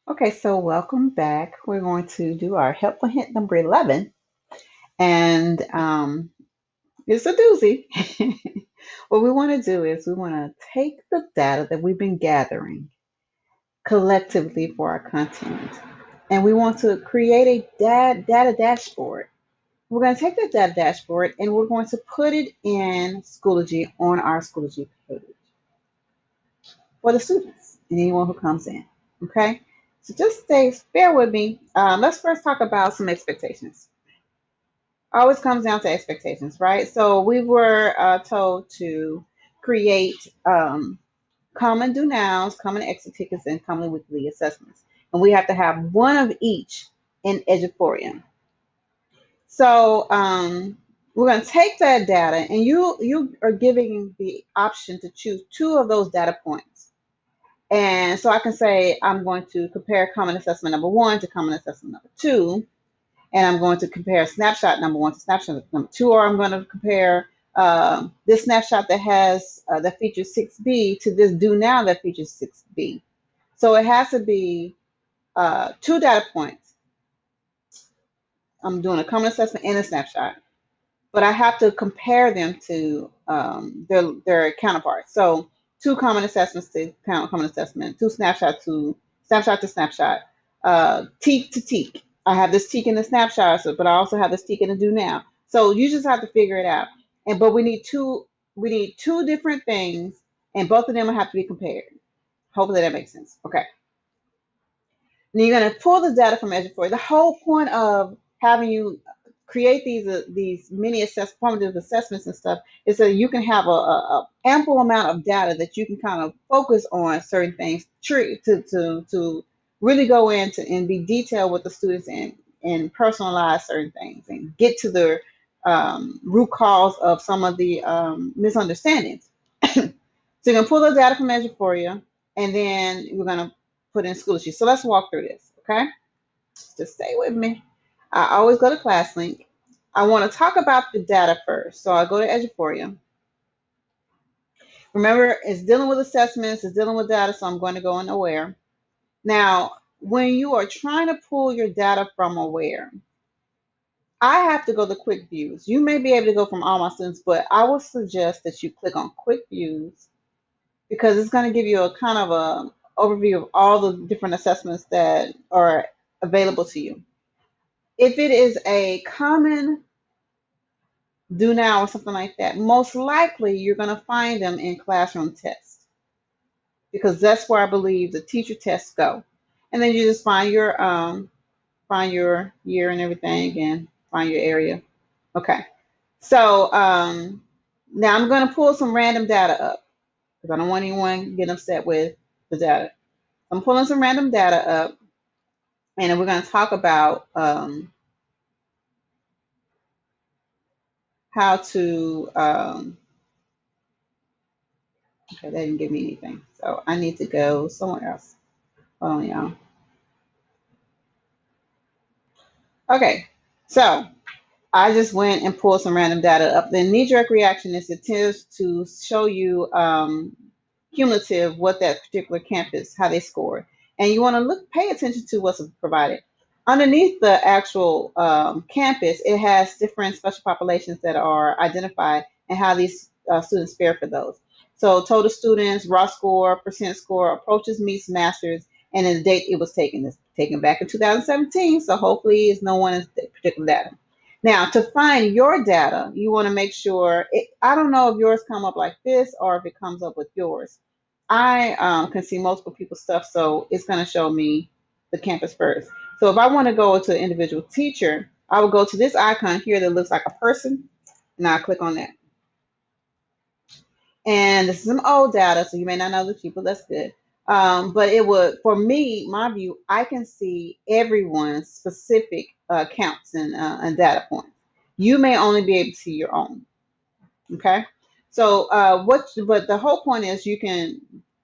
Okay, so welcome back. We're going to do our helpful hint number 11, and it's a doozy. What we want to do is we want to take the data that we've been gathering collectively for our content, and we want to create a data dashboard. We're going to take that data dashboard and we're going to put it in Schoology on our Schoology page for the students and anyone who comes in. Okay, so just bear with me. Let's first talk about some expectations. Always comes down to expectations, right? So we were told to create common do nows, common exit tickets, and common weekly assessments. And we have to have one of each in Eduphoria. So we're going to take that data, and you are giving the option to choose two of those data points. And so I can say I'm going to compare common assessment number one to common assessment number two, and I'm going to compare snapshot number one to snapshot number two, or I'm going to compare this snapshot that features 6B to this do now that features 6B. So it has to be two data points. I'm doing a common assessment and a snapshot, but I have to compare them to their counterparts. So two common assessments to common assessment, two snapshot to snapshot, teak to teak. I have this teak in the snapshot, but I also have this teak in the do now. So you just have to figure it out. But we need two different things, and both of them have to be compared. Hopefully that makes sense. Okay. And you're going to pull the data from Eduphoria. The whole point of having you create these mini formative assessments and stuff is that you can have a ample amount of data that you can kind of focus on certain things to really go into and be detailed with the students and personalize certain things and get to the root cause of some of the misunderstandings. So you're gonna pull the data from Eduphoria, and then we're gonna put in Schoology. So let's walk through this, okay? Just stay with me. I always go to class link. I want to talk about the data first. So I go to Eduphoria. Remember, it's dealing with assessments, it's dealing with data, so I'm going to go in Aware. Now, when you are trying to pull your data from Aware, I have to go to Quick Views. You may be able to go from all my students, but I would suggest that you click on Quick Views because it's going to give you a kind of a overview of all the different assessments that are available to you. If it is a common do now or something like that, most likely you're going to find them in classroom tests because that's where I believe the teacher tests go. And then you just find your year and everything and find your area. Okay. So now I'm going to pull some random data up because I don't want anyone getting upset with the data. I'm pulling some random data up, and then we're going to talk about how to. Okay, that didn't give me anything, so I need to go somewhere else. Hold on, y'all. Okay, so I just went and pulled some random data up. The knee-jerk reaction is it tends to show you cumulative what that particular campus, how they scored. And you want to pay attention to what's provided. Underneath the actual campus, it has different special populations that are identified and how these students fare for those. So total students, raw score, percent score, approaches, meets, masters, and then the date it was taken. It's taken back in 2017, so hopefully it's no one in particular data. Now, to find your data, you want to make sure, I don't know if yours come up like this or if it comes up with yours. I can see multiple people's stuff, so it's going to show me the campus first. So if I want to go to an individual teacher, I will go to this icon here that looks like a person, and I'll click on that. And this is some old data, so you may not know the people. That's good. But it would, for me, my view, I can see everyone's specific counts and data points. You may only be able to see your own. Okay. So but the whole point is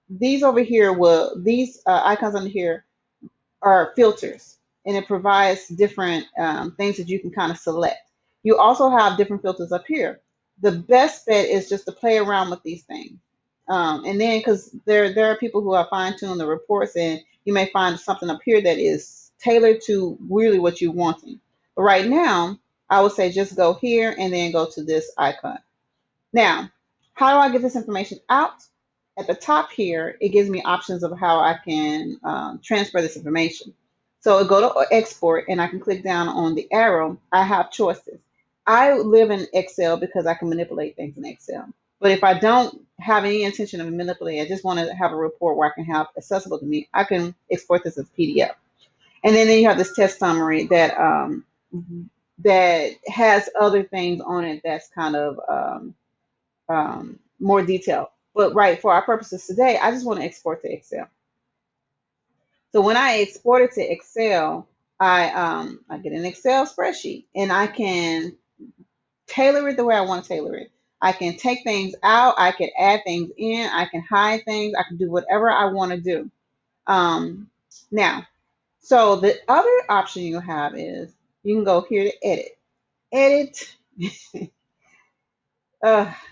these over here these icons under here are filters, and it provides different things that you can kind of select. You also have different filters up here. The best bet is just to play around with these things. And then because there are people who are fine tuning the reports and you may find something up here that is tailored to really what you're wanting. But right now, I would say just go here and then go to this icon. Now, how do I get this information out? At the top here, it gives me options of how I can transfer this information. So I go to export and I can click down on the arrow. I have choices. I live in Excel because I can manipulate things in Excel. But if I don't have any intention of manipulating, I just want to have a report where I can have accessible to me, I can export this as PDF. And then you have this test summary that has other things on it that's kind of more detailed. But right, for our purposes today, I just want to export to Excel. So when I export it to Excel, I get an Excel spreadsheet and I can tailor it the way I want to tailor it. I can take things out, I can add things in, I can hide things, I can do whatever I want to do. Now, so the other option you have is you can go here to edit. Edit.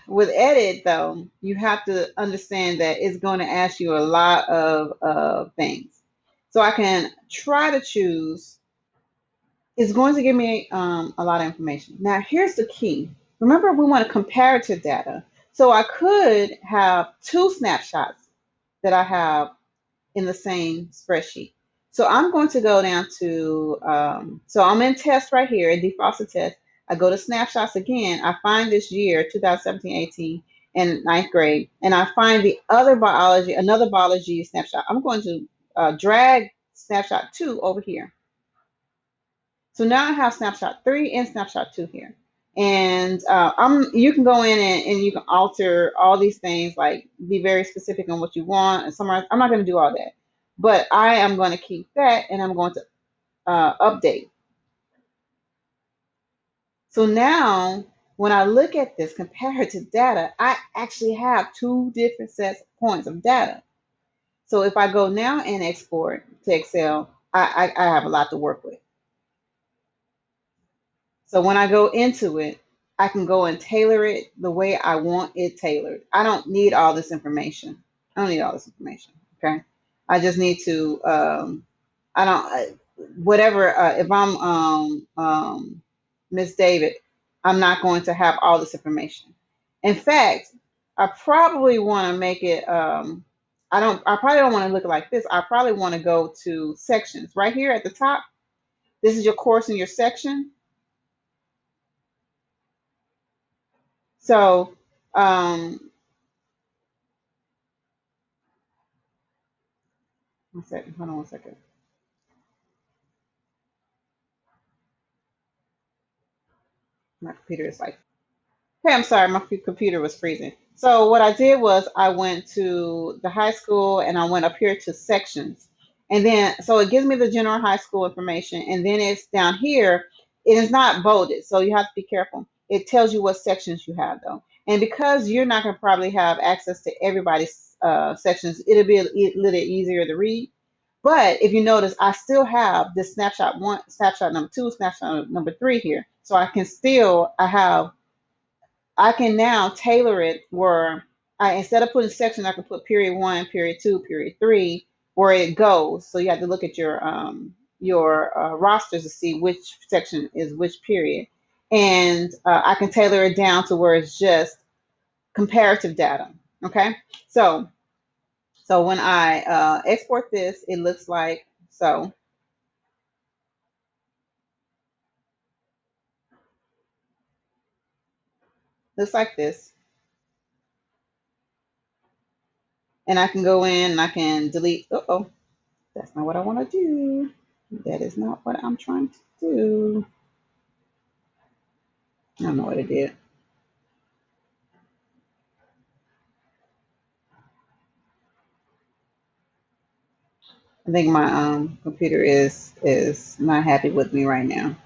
With edit though, you have to understand that it's going to ask you a lot of things. So I can try to choose. It's going to give me a lot of information. Now here's the key. Remember, we want comparative data. So I could have two snapshots that I have in the same spreadsheet. So I'm going to go down to, so I'm in test right here, defaults to test. I go to snapshots again. I find this year, 2017-18, in ninth grade, and I find the other biology, another biology snapshot. I'm going to drag snapshot 2 over here. So now I have snapshot 3 and snapshot 2 here. And you can go in and you can alter all these things, like be very specific on what you want and summarize. I'm not going to do all that, but I am going to keep that and I'm going to update. So now when I look at this comparative data, I actually have two different sets of points of data. So if I go now and export to Excel, I have a lot to work with. So when I go into it, I can go and tailor it the way I want it tailored. I don't need all this information. I don't need all this information. Okay. I just need to, I don't, whatever, if I'm Miss David, I'm not going to have all this information. In fact, I probably want to make it, I probably don't want to look like this. I probably want to go to sections right here at the top. This is your course and your section. So, one second, hold on one second. My computer is like, hey, I'm sorry, my computer was freezing. So what I did was I went to the high school and I went up here to sections. And then, so it gives me the general high school information. And then it's down here, it is not bolded. So you have to be careful. It tells you what sections you have though. And because you're not going to probably have access to everybody's sections, it'll be a little easier to read. But if you notice, I still have this snapshot 1, snapshot number 2, snapshot number 3 here. So I can now tailor it where instead of putting sections, I can put period 1, period 2, period 3, where it goes. So you have to look at your rosters to see which section is which period. And I can tailor it down to where it's just comparative data. Okay. So when I export this, it looks like so. Looks like this. And I can go in and I can delete. Oh, that's not what I want to do. That is not what I'm trying to do. I don't know what it did. I think my computer is not happy with me right now.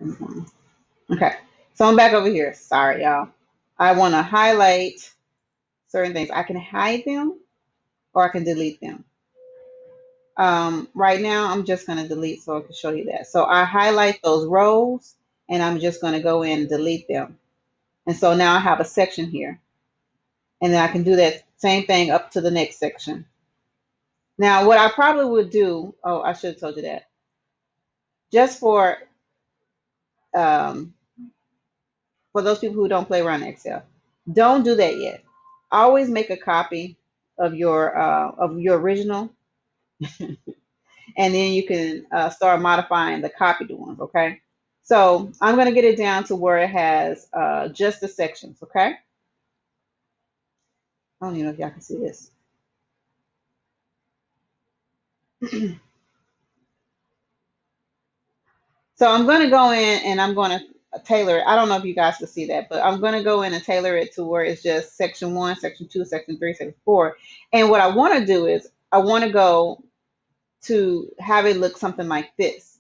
Mhm. Okay, so I'm back over here. Sorry, y'all. I want to highlight certain things. I can hide them or I can delete them. Right now, I'm just going to delete so I can show you that. So I highlight those rows and I'm just going to go in and delete them. And so now I have a section here. And then I can do that Same thing up to the next section. Now, what I probably would do, oh, I should have told you that, just um, for those people who don't play around in Excel, don't do that yet. Always make a copy of your original, and then you can start modifying the copied ones. Okay. So I'm going to get it down to where it has just the sections. Okay. I don't even know if y'all can see this. So I'm going to go in and I'm going to tailor it. I don't know if you guys can see that, but I'm going to go in and tailor it to where it's just section 1, section 2, section 3, section 4. And what I want to do is I want to go to have it look something like this.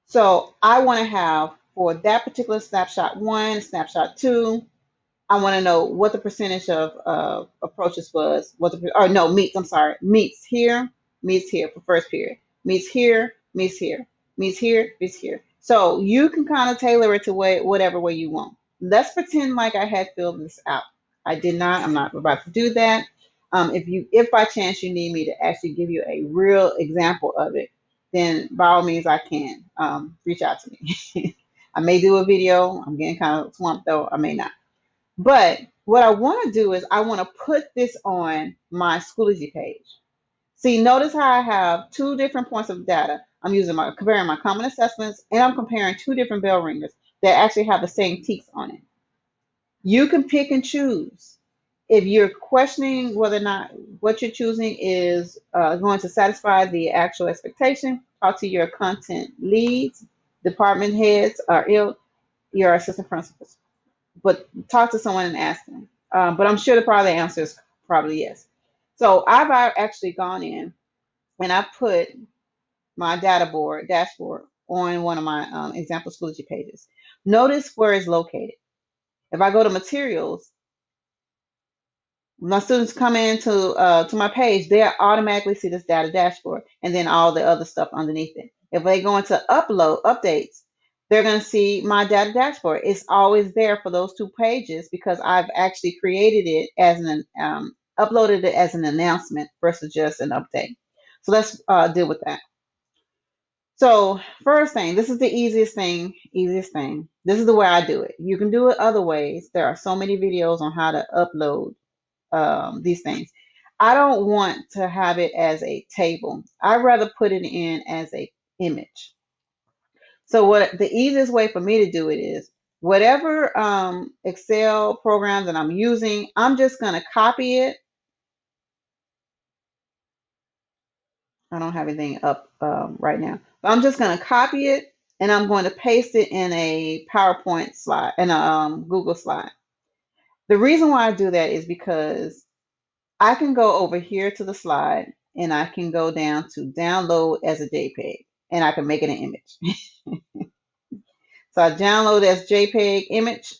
So I want to have for that particular snapshot 1, snapshot 2, I want to know what the percentage of approaches was. Meets. I'm sorry, meets here for first period, meets here, meets here, meets here, meets here. So you can kind of tailor it to whatever way you want. Let's pretend like I had filled this out. I did not. I'm not about to do that. If by chance you need me to actually give you a real example of it, then by all means I can reach out to me. I may do a video. I'm getting kind of swamped though. I may not. But what I want to do is I want to put this on my Schoology page. See, notice how I have two different points of data. I'm comparing my common assessments, and I'm comparing two different bell ringers that actually have the same teaks on it. You can pick and choose. If you're questioning whether or not what you're choosing is going to satisfy the actual expectation, talk to your content leads, department heads, or your assistant principals. But talk to someone and ask them. But I'm sure the answer is probably yes. So I've actually gone in and I put my dashboard on one of my example Schoology pages. Notice where it's located. If I go to materials, my students come into to my page, they automatically see this data dashboard and then all the other stuff underneath it. If they go into updates, they're going to see my data dashboard. It's always there for those two pages because I've actually created it as uploaded it as an announcement versus just an update. So let's deal with that. So first thing, this is the easiest thing. This is the way I do it. You can do it other ways. There are so many videos on how to upload these things. I don't want to have it as a table. I'd rather put it in as a image. So what the easiest way for me to do it is whatever Excel program that I'm using, I'm just going to copy it. I don't have anything up right now, but I'm just going to copy it and I'm going to paste it in a PowerPoint slide, in a Google slide. The reason why I do that is because I can go over here to the slide and I can go down to download as a JPEG and I can make it an image. So I download as JPEG image.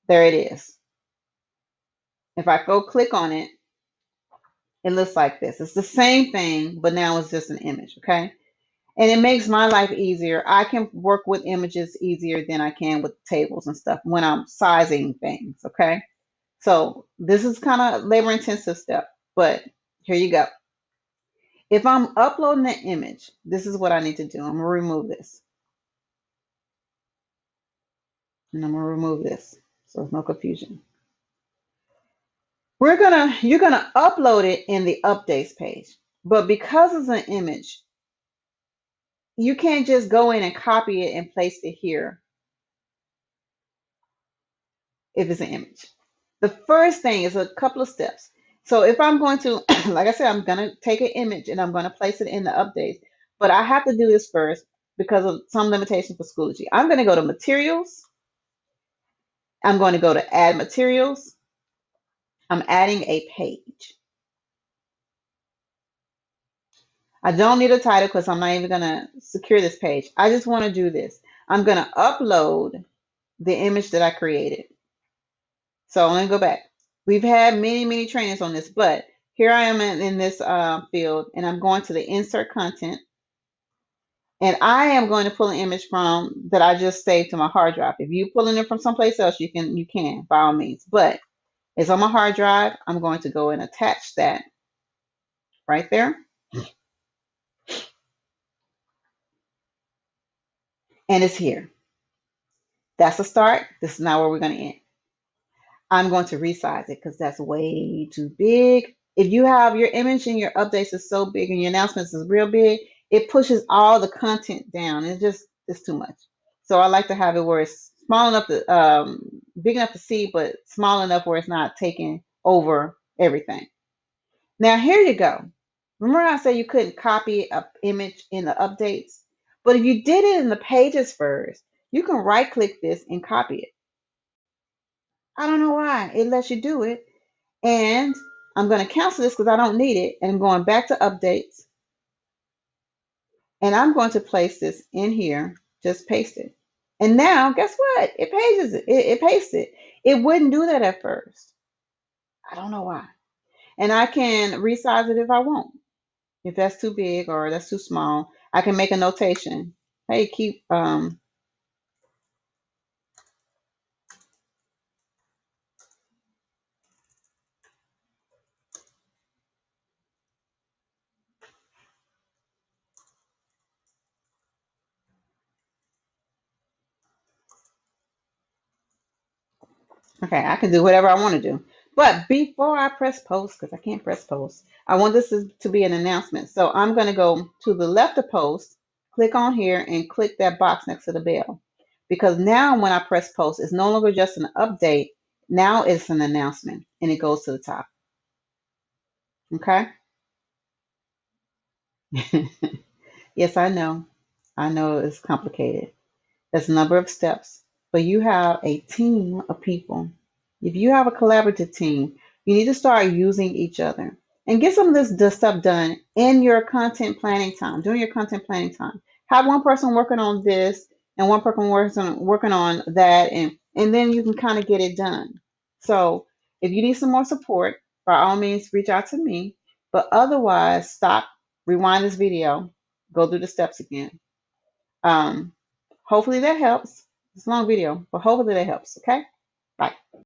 There it is. If I go click on it, it looks like this. It's the same thing, but now it's just an image, okay? And it makes my life easier. I can work with images easier than I can with tables and stuff when I'm sizing things, okay? So this is kind of labor intensive step, but here you go. If I'm uploading an image, this is what I need to do. I'm gonna remove this. And I'm gonna remove this. So there's no confusion. You're gonna upload it in the updates page. But because it's an image, you can't just go in and copy it and place it here if it's an image. The first thing is a couple of steps. So if I'm going to, like I said, I'm gonna take an image and I'm gonna place it in the updates, but I have to do this first because of some limitation for Schoology. I'm gonna go to materials. I'm going to go to add materials. I'm adding a page. I don't need a title because I'm not even going to secure this page. I just want to do this. I'm going to upload the image that I created. So I'm going to go back. We've had many, many trainings on this, but here I am in this field, and I'm going to the insert content. And I am going to pull an image from that I just saved to my hard drive. If you're pulling it from someplace else, you can by all means. But It's on my hard drive. I'm going to go and attach that right there. And it's here. That's a start. This is not where we're going to end. I'm going to resize it because that's way too big. If you have your image and your updates is so big and your announcements is real big, it pushes all the content down. It's too much. So I like to have it where it's small enough to big enough to see, but small enough where it's not taking over everything. Now here you go. Remember I said you couldn't copy an image in the updates? But if you did it in the pages first, you can right click this and copy it. I don't know why. It lets you do it. And I'm going to cancel this because I don't need it. And I'm going back to updates. And I'm going to place this in here. Just paste it. And now, guess what? It pages it. It pastes it. It wouldn't do that at first. I don't know why. And I can resize it if I want. If that's too big or that's too small, I can make a notation. Hey, keep okay, I can do whatever I want to do. But before I press post, because I can't press post, I want this to be an announcement. So I'm going to go to the left of post, click on here, and click that box next to the bell. Because now when I press post, it's no longer just an update. Now it's an announcement, and it goes to the top. Okay? Yes, I know. I know it's complicated. There's a number of steps, but you have a team of people. If you have a collaborative team, you need to start using each other and get some of this stuff done in your content planning time, during your content planning time. Have one person working on this and one person working on that, and then you can kind of get it done. So if you need some more support, by all means, reach out to me. But otherwise, stop, rewind this video, go through the steps again. Um, Hopefully that helps. It's a long video, but hopefully that helps. Okay? Bye.